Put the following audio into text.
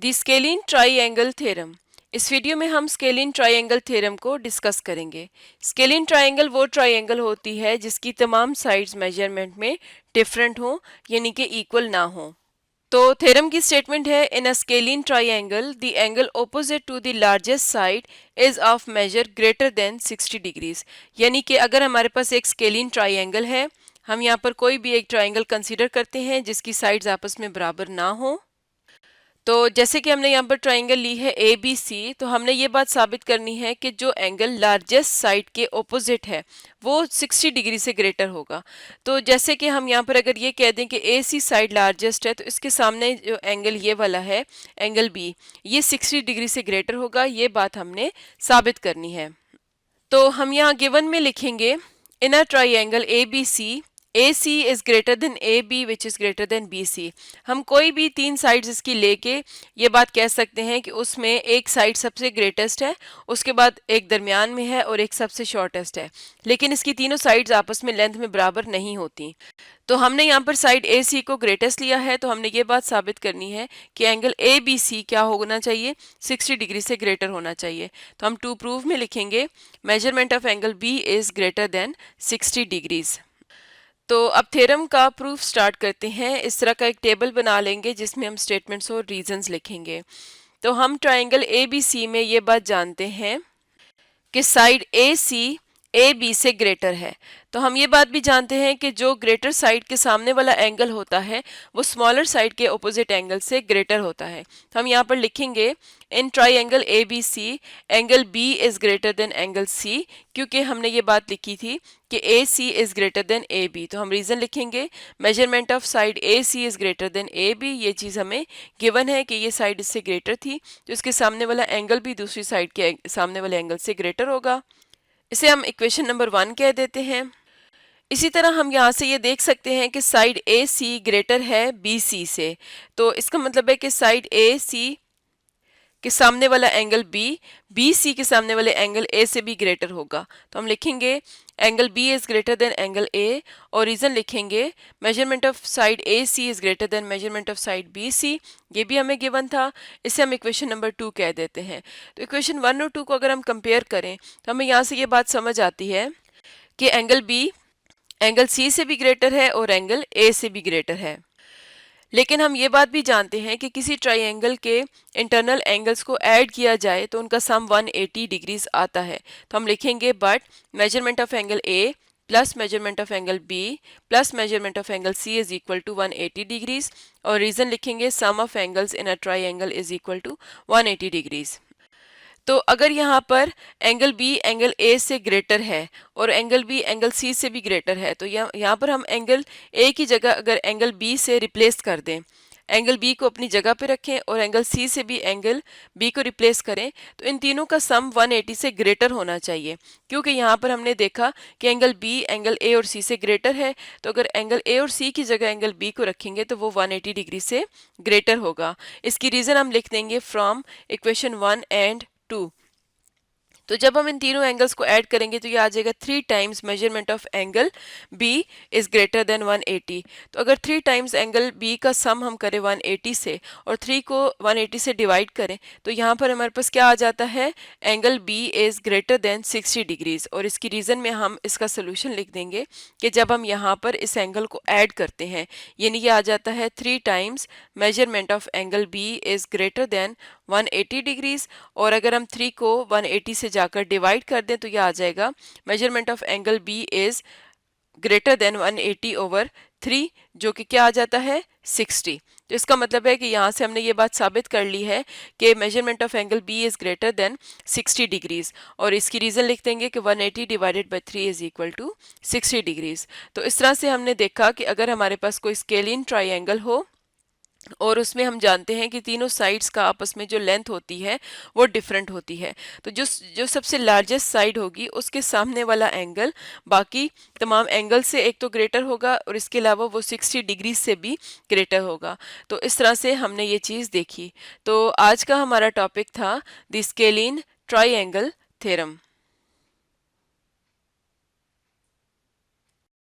The scalene triangle theorem. इस video में हम स्केलिन ट्राइएंगल थ्योरम को डिस्कस करेंगे। स्केलिन ट्राइएंगल वो ट्राइएंगल होती है जिसकी तमाम साइड्स मेजरमेंट में डिफरेंट हो, यानी कि इक्वल ना हो। तो थ्योरम की स्टेटमेंट है, in a scalene triangle the angle opposite to the largest side is of major greater than 60 degrees. यानी कि अगर हमारे पास एक स्केलिन ट्राइएंगल है, हम यहाँ पर कोई भी एक ट्राइएंगल कंसीडर करते हैं जिसकी साइड्स आपस में बराबर ना हो। तो जैसे कि हमने यहाँ पर ट्राइंगल ली है ए बी सी, तो हमने ये बात साबित करनी है कि जो एंगल लार्जेस्ट साइड के ऑपोजिट है वो 60 डिग्री से ग्रेटर होगा। तो जैसे कि हम यहाँ पर अगर ये कह दें कि ए सी साइड लार्जेस्ट है, तो इसके सामने जो एंगल ये वाला है एंगल बी, ये 60 डिग्री से ग्रेटर होगा। ये बात हमने साबित करनी है। तो हम यहाँ गिवन में लिखेंगे, in a triangle A B C AC is greater than AB which is greater than BC। हम कोई भी तीन साइड्स इसकी लेके ये बात कह सकते हैं कि उसमें एक साइड सबसे ग्रेटेस्ट है, उसके बाद एक दरमियान में है और एक सबसे शॉर्टेस्ट है, लेकिन इसकी तीनों साइड्स आपस में लेंथ में बराबर नहीं होती। तो हमने यहाँ पर साइड AC को ग्रेटेस्ट लिया है, तो हमने ये बात साबित करनी है कि एंगल ABC क्या होना चाहिए, 60 डिग्री से ग्रेटर होना चाहिए। तो हम टू प्रूव में लिखेंगे, measurement of angle B is greater than 60 degrees. तो अब थ्योरम का प्रूफ स्टार्ट करते हैं। इस तरह का एक टेबल बना लेंगे जिसमें हम स्टेटमेंट्स और रीजंस लिखेंगे। तो हम ट्राइंगल ABC में ये बात जानते हैं कि साइड AC AB से ग्रेटर है। तो हम ये बात भी जानते हैं कि जो ग्रेटर साइड के सामने वाला एंगल होता है वो स्मॉलर साइड के ऑपोजिट एंगल से ग्रेटर होता है। तो हम यहाँ पर लिखेंगे, in triangle ABC angle B is greater then angle C, क्योंकि हमने ये बात लिखी थी कि AC is greater than AB। तो हम रीजन लिखेंगे, measurement of side AC is greater than AB। ये चीज़ हमें गिवन है कि ये साइड इससे ग्रेटर थी, तो इसके सामने वाला एंगल भी दूसरी साइड के सामने वाले एंगल से ग्रेटर होगा। इसे हम इक्वेशन नंबर 1 कह देते हैं। इसी तरह हम यहाँ से ये देख सकते हैं कि साइड AC ग्रेटर है BC से, तो इसका मतलब है कि साइड AC के सामने वाला एंगल BC के सामने वाले एंगल A से भी ग्रेटर होगा। तो हम लिखेंगे angle B is greater then angle A, और रीजन लिखेंगे, measurement of side AC is greater then measurement of side BC। ये भी हमें गिवन था। इसे हम इक्वेशन नंबर 2 कह देते हैं। तो इक्वेशन 1 और 2 को अगर हम कंपेयर करें तो हमें यहाँ से ये बात समझ आती है कि एंगल B एंगल C से भी ग्रेटर है और एंगल A से भी ग्रेटर है। लेकिन हम ये बात भी जानते हैं कि किसी ट्राइंगल के इंटरनल एंगल्स को ऐड किया जाए तो उनका सम 180 डिग्रीज आता है। तो हम लिखेंगे, but measurement of angle A plus measurement of angle B plus measurement of angle C is equal to 180 degrees, और रीजन लिखेंगे, sum of angles in a triangle is equal to 180 degrees. तो अगर यहाँ पर एंगल B एंगल A से greater है और angle B angle C से भी ग्रेटर है, तो यहाँ पर हम एंगल A की जगह अगर एंगल B से रिप्लेस कर दें, एंगल B को अपनी जगह पे रखें और एंगल C से भी एंगल B को रिप्लेस करें, तो इन तीनों का सम 180 से ग्रेटर होना चाहिए, क्योंकि यहाँ पर हमने देखा कि एंगल B एंगल A और C से ग्रेटर है। तो अगर एंगल A और C की जगह एंगल B को रखेंगे तो वो 180 डिग्री से ग्रेटर होगा। इसकी रीज़न हम लिख देंगे फ्रॉम इक्वेशन 1 एंड 2। तो जब हम इन तीनों एंगल्स को ऐड करेंगे तो ये आ जाएगा 3 times measurement of angle B is greater then 180। तो अगर 3 टाइम्स एंगल B का सम हम करें 180 से और 3 को 180 से डिवाइड करें, तो यहाँ पर हमारे पास क्या आ जाता है, angle B is greater than 60 degrees. और इसकी रीज़न में हम इसका सोल्यूशन लिख देंगे कि जब हम यहाँ पर इस एंगल को ऐड करते हैं, यानी ये आ जाता है 3 times measurement of angle B is greater then 180 degrees, और अगर हम 3 को 180 से जाकर डिवाइड कर दें तो ये आ जाएगा, measurement of angle B is greater then 180 over 3, जो कि क्या आ जाता है 60। तो इसका मतलब है कि यहाँ से हमने ये बात साबित कर ली है कि measurement of angle B is greater than 60 degrees, और इसकी रीज़न लिख देंगे कि 180 divided by 3 is equal to 60 degrees. तो इस तरह से हमने देखा कि अगर हमारे पास कोई स्केलिन ट्राइंगल हो और उसमें हम जानते हैं कि तीनों साइड्स का आपस में जो लेंथ होती है वो डिफरेंट होती है, तो जो सबसे लार्जेस्ट साइड होगी उसके सामने वाला एंगल बाकी तमाम एंगल से एक तो ग्रेटर होगा और इसके अलावा वो 60 डिग्री से भी ग्रेटर होगा। तो इस तरह से हमने ये चीज़ देखी। तो आज का हमारा टॉपिक था द स्केलिन ट्राइंगल थ्योरम।